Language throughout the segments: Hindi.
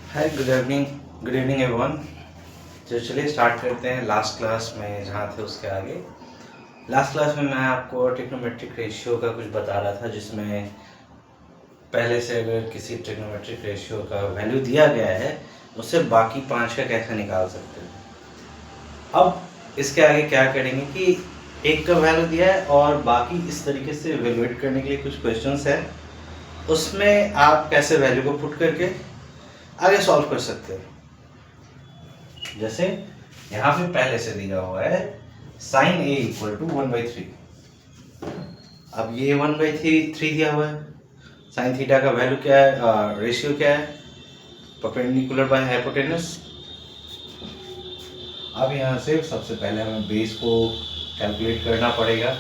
हाय, गुड इवनिंग एवरीवन। तो चलिए स्टार्ट करते हैं लास्ट क्लास में जहाँ थे उसके आगे। लास्ट क्लास में मैं आपको ट्रिग्नोमेट्रिक रेशियो का कुछ बता रहा था, जिसमें पहले से अगर किसी ट्रिग्नोमेट्रिक रेशियो का वैल्यू दिया गया है उससे बाकी 5 का कैसे निकाल सकते हैं। अब इसके आगे क्या करेंगे कि एक का वैल्यू दिया है और बाकी इस तरीके से इवेलुएट करने के लिए कुछ क्वेश्चंस है, उसमें आप कैसे वैल्यू को पुट करके आगे सॉल्व कर सकते हैं। जैसे यहाँ पे पहले से दिया हुआ है साइन ए इक्वल टू 1/3। अब ये 1/3 दिया हुआ है। साइन थीटा का वैल्यू क्या है, रेशियो क्या है, परपेंडिकुलर बाय हाइपोटेनस। अब यहाँ से सबसे पहले हमें बेस को कैलकुलेट करना पड़ेगा।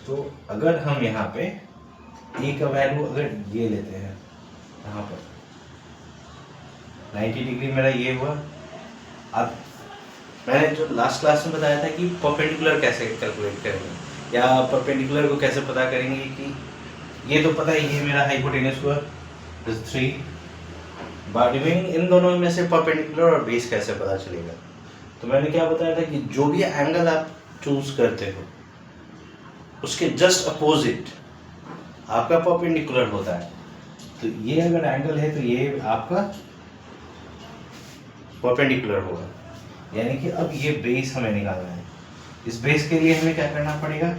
तो अगर हम यहाँ पे ए का वैल्यू अगर ये लेते हैं, यहाँ पर 90 डिग्री मेरा ये हुआ। अब मैंने जो लास्ट क्लास में बताया था कि परपेंडिकुलर कैसे कैलकुलेट करेंगे या परपेंडिकुलर को कैसे पता करेंगे, कि ये तो पता है ये मेरा हाइपोटेनस हुआ 3, बट इन दोनों में से परपेंडिकुलर और बेस कैसे पता चलेगा। तो मैंने क्या बताया था कि जो भी एंगल आप चूज करते हो उसके जस्ट अपोजिट आपका परपेंडिकुलर होता है। तो ये अगर एंगल है तो ये आपका परपेंडिकुलर होगा, यानी कि अब ये बेस हमें निकालना है। इस बेस के लिए हमें क्या करना पड़ेगा,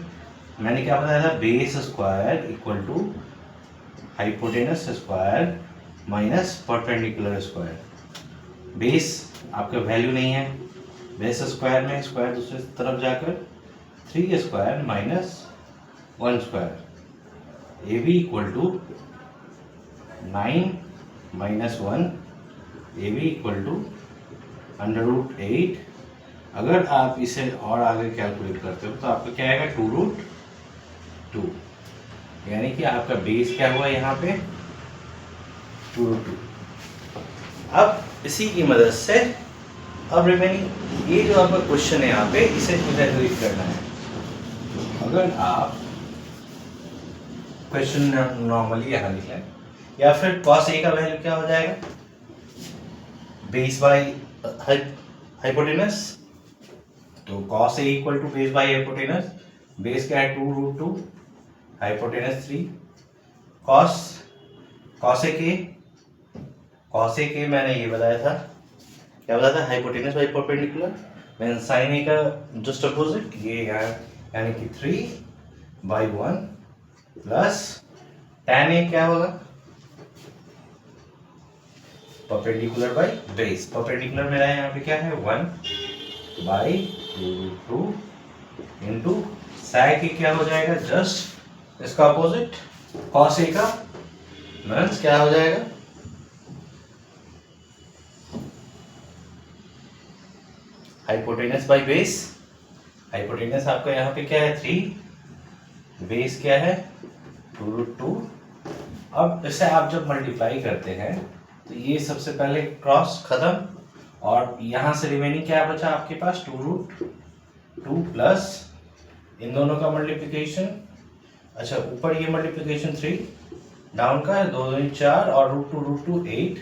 मैंने क्या बताया था, base square equal to hypotenuse square minus perpendicular square. Base आपका वैल्यू नहीं है, बेस स्क्वायर में स्क्वायर दूसरी तरफ जाकर 3 square minus 1 square, A B equal to 9 minus 1, A B equal to √8। अगर आप इसे और आगे कैलकुलेट करते हो तो आपका क्या आएगा, 2√2, यानी कि आपका बेस क्या हुआ यहाँ पे 2√2। अब इसी की मदद से अब रिमेनिंग ये जो आपका क्वेश्चन है यहाँ पे इसे इवैल्यूएट करना है। अगर आप क्वेश्चन नॉर्मली यहाँ लिखें या फिर cos a का वैल्यू क्या हो जाएगा, बेस बाय हाइपोटेनस। तो cos a equal to base by hypotenuse, base क्या है 2√2, हाइपोटेनस 3, cos a के मैंने ये बताया था, क्या बताया था, हाइपोटेनस बाय परपेंडिकुलर। मैंने साइन a का जस्ट अपोजिट ये यानी कि 3/1 प्लस tan a क्या होगा, परपेंडिकुलर बाय बेस। परपेंडिकुलर मेरा यहाँ पे क्या है 1/2√2 इंटू sec a क्या हो जाएगा, जस्ट इसका अपोजिट cos a का मीन्स क्या हो जाएगा, हाइपोटेनस बाय बेस। हाइपोटेनस आपका यहाँ पे क्या है 3, बेस क्या है 2√2। अब इसे आप जब मल्टीप्लाई करते हैं तो ये सबसे पहले क्रॉस खत्म और यहाँ से रिमेनिंग क्या बचा आपके पास 2√2 प्लस इन दोनों का मल्टीप्लिकेशन। अच्छा, ऊपर ये मल्टीप्लिकेशन 3, डाउन का है 2 2 4 और √2 8।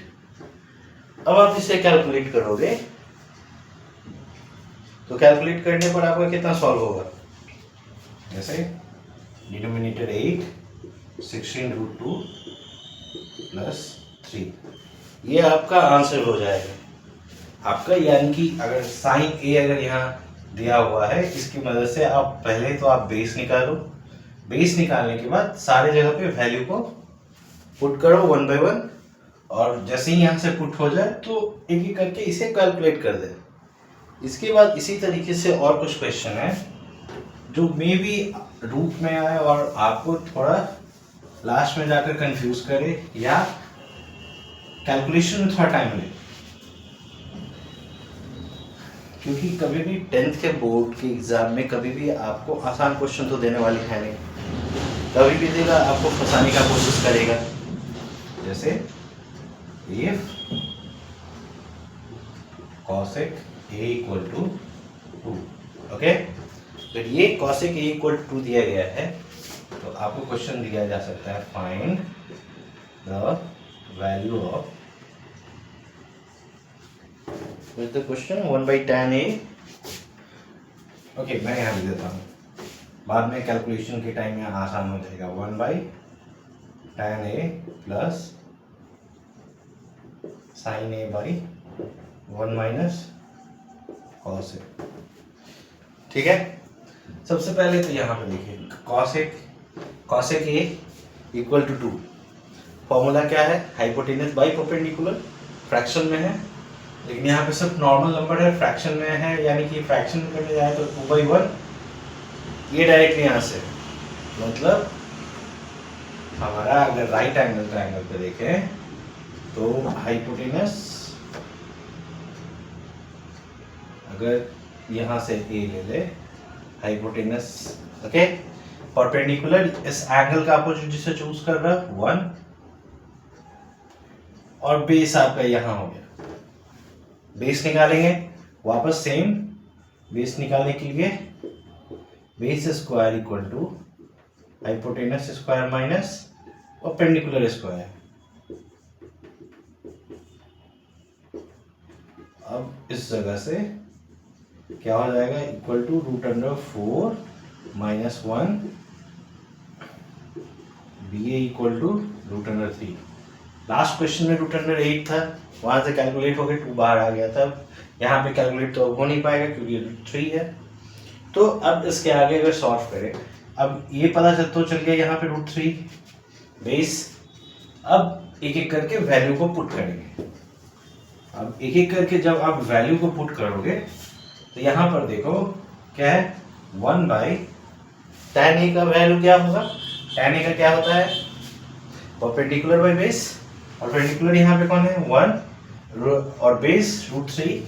अब आप इसे कैलकुलेट करोगे तो कैलकुलेट करने पर आपका कितना सॉल्व होगा, जैसे डिनोमिनेटर 8 16√2 प्लस 3, ये आपका आंसर हो जाएगा आपका। यानी कि अगर साइन ए अगर यहाँ दिया हुआ है, इसकी मदद से आप पहले तो आप बेस निकालो, बेस निकालने के बाद सारे जगह पे वैल्यू को पुट करो 1 बाय 1, और जैसे ही यहाँ से पुट हो जाए तो एक एक करके इसे कैलकुलेट कर दे। इसके बाद इसी तरीके से और कुछ क्वेश्चन है जो मे बी रूट में आए और आपको थोड़ा लास्ट में जाकर कंफ्यूज करे या कैलकुलेशन में थोड़ा टाइम ले, क्योंकि कभी भी 10th के बोर्ड के एग्जाम में कभी भी आपको आसान क्वेश्चन तो देने वाले है नहीं, कभी भी देगा आपको फंसाने का कोशिश करेगा। जैसे if cosec a equal to 2, okay, तो ये cosec a इक्वल टू 2 दिया गया है तो आपको क्वेश्चन दिया जा सकता है, find the value of What's the question? 1/tan a. Okay, मैं यहाँ लिख देता हूँ, बाद में कैलकुलेशन के टाइम में आसान हो जाएगा। 1/tan a plus sin a by 1 minus cos a। ठीक है, सबसे पहले तो यहाँ पे देखिए cos a equal to 2। Formula क्या है? Hypotenuse by perpendicular. फ्रैक्शन में है, लेकिन यहाँ पे सिर्फ नॉर्मल नंबर है, फ्रैक्शन में है, यानी कि फ्रैक्शन करने जाए तो 2/1। ये डायरेक्टली यहाँ से, मतलब हमारा अगर राइट एंगल ट्रायंगल पे देखें तो हाइपोटेनस अगर यहाँ से ए ले ले, हाइपोटेनस ओके, परपेंडिकुलर इस एंगल का अपोजिट जिसे चूज कर रहा है 1, और बेस आपका यहाँ हो गया। बेस निकालेंगे वापस सेम, बेस निकालने के लिए base square equal to hypotenuse square minus perpendicular square. अब इस जगह से क्या हो जाएगा? Equal to √4 minus 1 B A equal to √3। Last question में √8 था, वहां से कैलकुलेट हो गया, 2 बाहर आ गया था। यहाँ पे कैलकुलेट तो हो नहीं पाएगा क्योंकि √3 है। तो अब इसके आगे अगर सॉल्व करें, अब ये पता तो चल गया यहाँ पे √3 बेस। अब एक एक करके वैल्यू को पुट करेंगे। अब एक एक करके जब आप वैल्यू को पुट करोगे तो यहाँ पर देखो क्या है, 1/tan a का वैल्यू क्या होगा? tan a का क्या होता है? Perpendicular by base. परपेंडिकुलर यहाँ पे कौन है? 1 और बेस √3,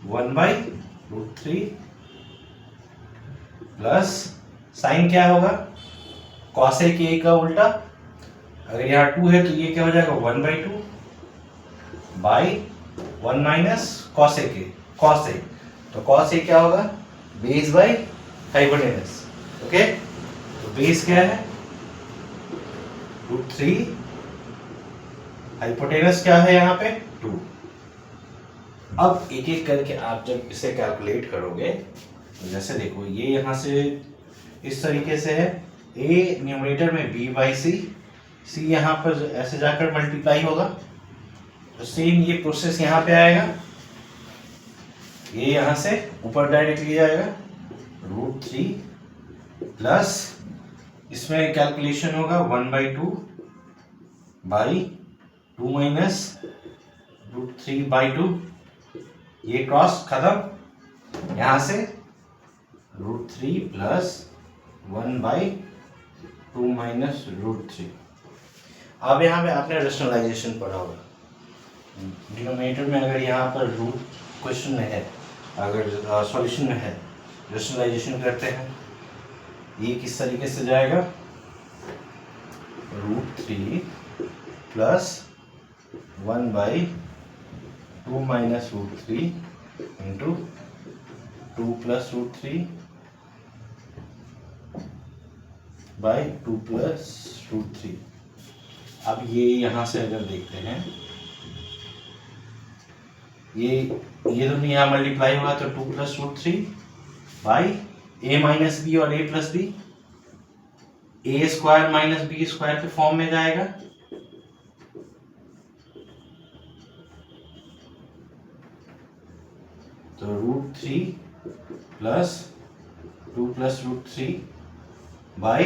1/√3 प्लस साइन क्या होगा? cos a का उल्टा, अगर यहाँ 2 है तो ये क्या हो जाएगा? 1/2 बाई 1 माइनस cos a। तो cos a क्या होगा? Base by hypotenuse. ओके, तो बेस क्या है? √3, हाइपोटेनस क्या है यहाँ पे? 2। अब एक एक करके आप जब इसे कैलकुलेट करोगे तो जैसे देखो ये यहाँ से इस तरीके से है, a न्यूमरेटर में b/c, c यहाँ पर ऐसे जाकर मल्टीप्लाई होगा, तो सेम ये प्रोसेस यहाँ पे आएगा। ये यहाँ से ऊपर डायरेक्टली आएगा √3 प्लस इसमें कैलकुलेशन होगा 1/2 बाई 2 माइनस √3/2। ये क्रॉस खत्म, यहाँ से √3 प्लस 1/2 माइनस √3। अब यहाँ पे आपने रेशनलाइजेशन पढ़ा होगा, डिनोमिनेटर में अगर यहाँ पर रूट क्वेश्चन में है, अगर सॉल्यूशन में है, रेशनलाइजेशन करते हैं, ये किस तरीके से जाएगा? √3 plus 1/2 minus √3 into 2 plus √3 by 2 plus √3। अब ये यहाँ से अगर देखते हैं, ये दोनों यहाँ मल्टीप्लाई होगा तो 2 plus √3 by a minus B और a plus B, a square minus B square के फॉर्म में जाएगा। तो √3 plus 2 plus √3 by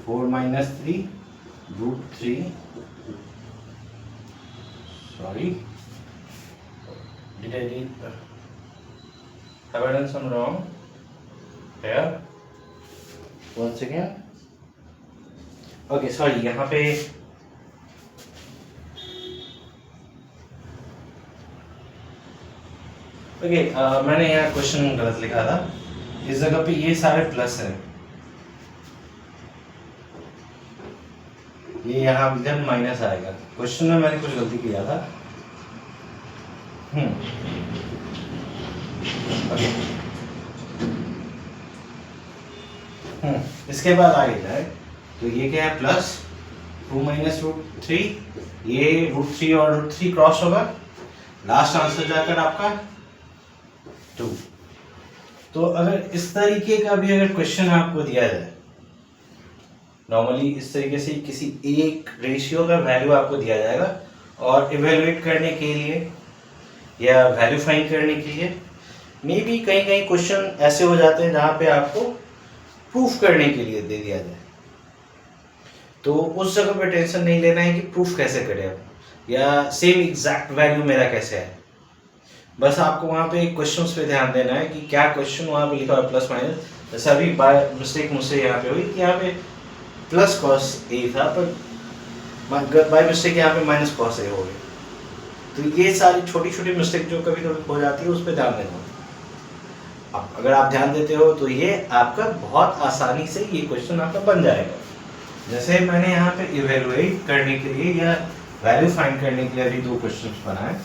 4 minus 3 √3, sorry did I read, have I done some wrong here? Once again, okay, sorry, यहाँ पे ओके मैंने यहाँ क्वेश्चन गलत लिखा था, इस जगह पे ये सारे प्लस है, ये यहाँ इधर माइनस आएगा। क्वेश्चन में मैंने कुछ गलती किया था। इसके बाद आगे जाए तो ये क्या है? प्लस 2 माइनस √3, ये √3 और √3 क्रॉस होगा, लास्ट आंसर जाकर आपका 2। तो अगर इस तरीके का भी अगर क्वेश्चन आपको दिया जाए, नॉर्मली इस तरीके से किसी एक रेशियो का वैल्यू आपको दिया जाएगा और इवेलुएट करने के लिए या वैल्यू फाइंड करने के लिए मे बी कहीं कहीं क्वेश्चन ऐसे हो जाते हैं जहाँ पे आपको प्रूफ करने के लिए दे दिया जाए, तो उस जगह पे टेंशन नहीं लेना है कि प्रूफ कैसे करें आप या सेम एग्जैक्ट वैल्यू मेरा कैसे है। बस आपको वहाँ पे क्वेश्चंस पे ध्यान देना है कि क्या क्वेश्चन वहाँ पे लिखा हुआ प्लस माइनस। जैसे अभी बाय मिस्टेक मुझसे यहाँ पे हुई कि यहाँ पे प्लस कॉस ए था पर बाय मिस्टेक यहाँ पे माइनस कॉस ए हो गई। तो ये सारी छोटी छोटी मिस्टेक जो कभी कभी हो जाती है उस पर ध्यान देना। अगर आप ध्यान देते हो तो ये आपका बहुत आसानी से ये क्वेश्चन आपका बन जाएगा। जैसे मैंने यहाँ पे इवेलुएट करने के लिए या वैल्यू फाइंड करने के लिए अभी 2 क्वेश्चंस बनाए,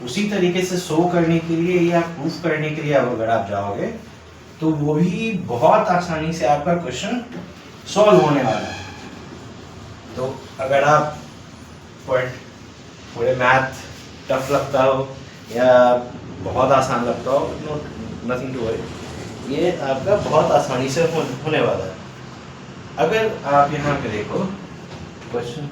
उसी तरीके से शो करने के लिए या प्रूफ करने के लिए अगर आप जाओगे तो वो भी बहुत आसानी से आपका क्वेश्चन सॉल्व होने वाला है। तो अगर आप थोड़े मैथ टफ लगता हो या बहुत आसान लगता हो, नथिंग टू वरी, ये आपका बहुत आसानी से होने वाला है। अगर आप यहाँ पे देखो क्वेश्चन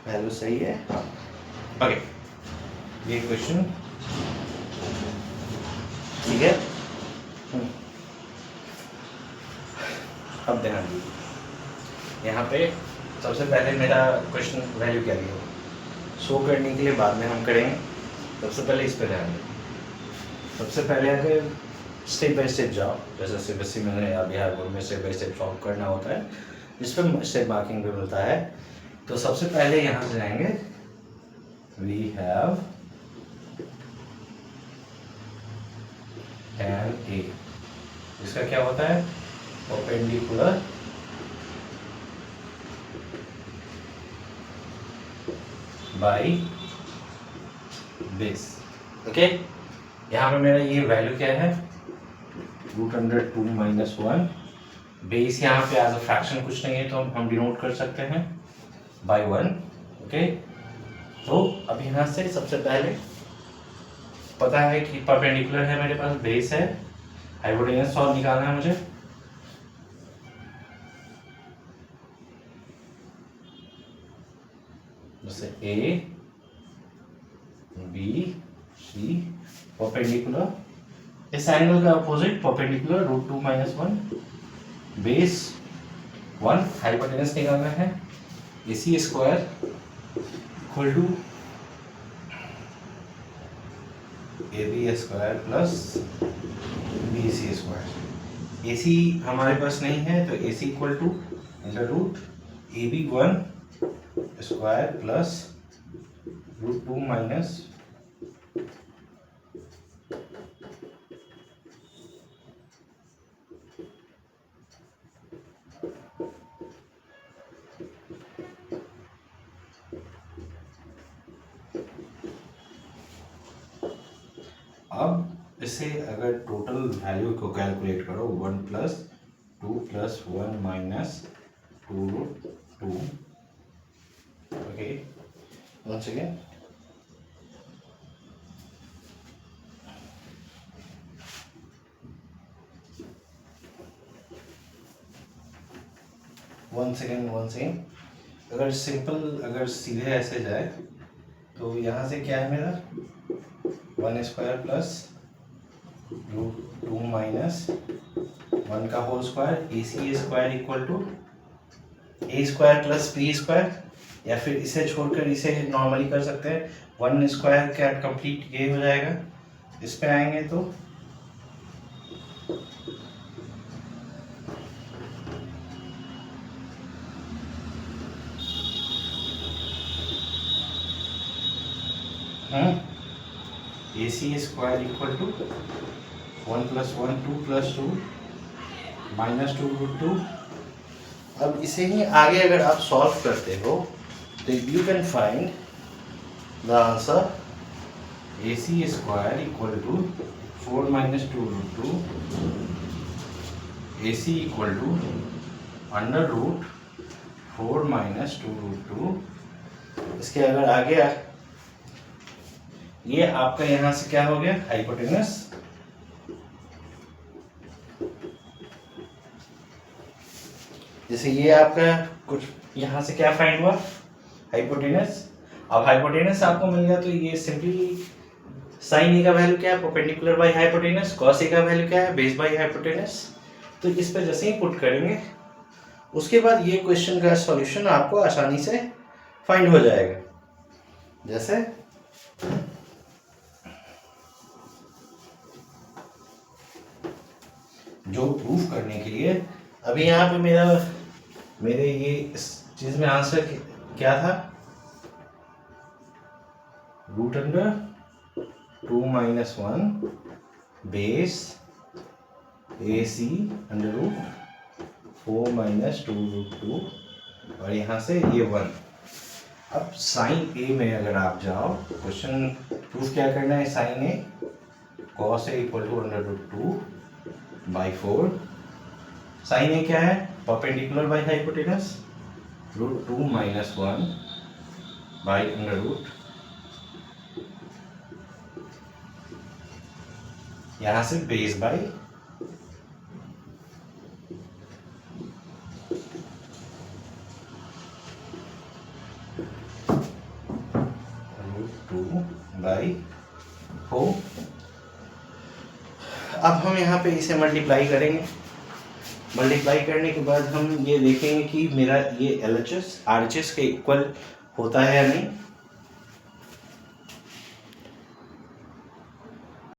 वैल्यू सही है, ओके ये क्वेश्चन ठीक है। अब ध्यान दीजिए, यहाँ पे सबसे पहले मेरा क्वेश्चन वैल्यू क्या लिया शो करने के लिए बाद में हम करेंगे, सबसे पहले इस पर ध्यान दें। सबसे पहले अगर स्टेप बाय स्टेप जाओ, जैसे सीबीएसई में या बिहार बोर्ड में स्टेप बाय स्टेप सॉल्व करना होता है जिस पर स्टेप मार्किंग भी मिलता है। तो सबसे पहले यहाँ से जाएंगे, वी हैव एन ए, इसका क्या होता है परपेंडिकुलर बाई बेस। ओके, यहाँ पे मेरा ये वैल्यू क्या है √2 - 1। बेस यहाँ पे एज अ फ्रैक्शन कुछ नहीं है तो हम डिनोट कर सकते हैं बाई 1। ओके, तो अब यहाँ से सबसे पहले पता है कि परपेंडिकुलर है मेरे पास, बेस है, हाइपोटेनस और निकालना है मुझे। जैसे ए बी सी परपेंडिकुलर, इस एंगल का अपोजिट परपेंडिकुलर √2 - 1, बेस 1, हाइपोटेनस निकालना है, AC square equal to AB square plus BC square. AC हमारे पास नहीं है तो AC equal to √AB1 square plus √2 minus अब इससे अगर टोटल वैल्यू को कैलकुलेट करो 1 + 2 + 1 - 2√2। ओके, once again अगर सिंपल अगर सीधे ऐसे जाए तो यहाँ से क्या है मेरा 1 स्क्वायर प्लस √2 - 1 का whole square, AC square equal to A square plus B square, या फिर इसे छोड़कर इसे नॉर्मली कर सकते हैं 1 स्क्वायर क्या कंप्लीट ये हो जाएगा। इस पे आएंगे तो AC स्क्वायर इक्वल टू 1 + 1 2 + 2 -2√2। अब इसे ही आगे अगर आप सॉल्व करते हो तो you can find the answer AC square equal to 4 - 2√2 AC equal to √4 - 2√2। इसके अगर आगे ये आपका यहां से क्या हो गया, हाइपोटेनस। जैसे ये आपका कुछ यहां से क्या फाइंड हुआ, हाइपोटेनस। अब हाइपोटेनस आपको मिल गया तो ये सिंपली साइन ए का वैल्यू क्या है, perpendicular by hypotenuse. Cos A का वैल्यू क्या है, बेस बाय हाइपोटेनस। तो इस पे जैसे ही पुट करेंगे उसके बाद ये क्वेश्चन का सॉल्यूशन आपको आसानी से फाइंड हो जाएगा। जैसे जो प्रूफ करने के लिए अभी यहाँ पे मेरे ये इस चीज में आंसर क्या था, √2 - 1 बेस AC √4 - 2√2 और यहाँ से ये 1। अब साइन ए में अगर आप जाओ, क्वेश्चन प्रूफ क्या करना है, sine A cos A equal to √2/4। Sine A क्या है, परपेंडिकुलर बाय हाइपोटेनस, √2 - 1/√, यहाँ से बेस बाय √2/4। अब हम यहाँ पे इसे मल्टीप्लाई करेंगे। मल्टीप्लाई करने के बाद हम ये देखेंगे कि मेरा ये LHS RHS के इक्वल होता है या नहीं।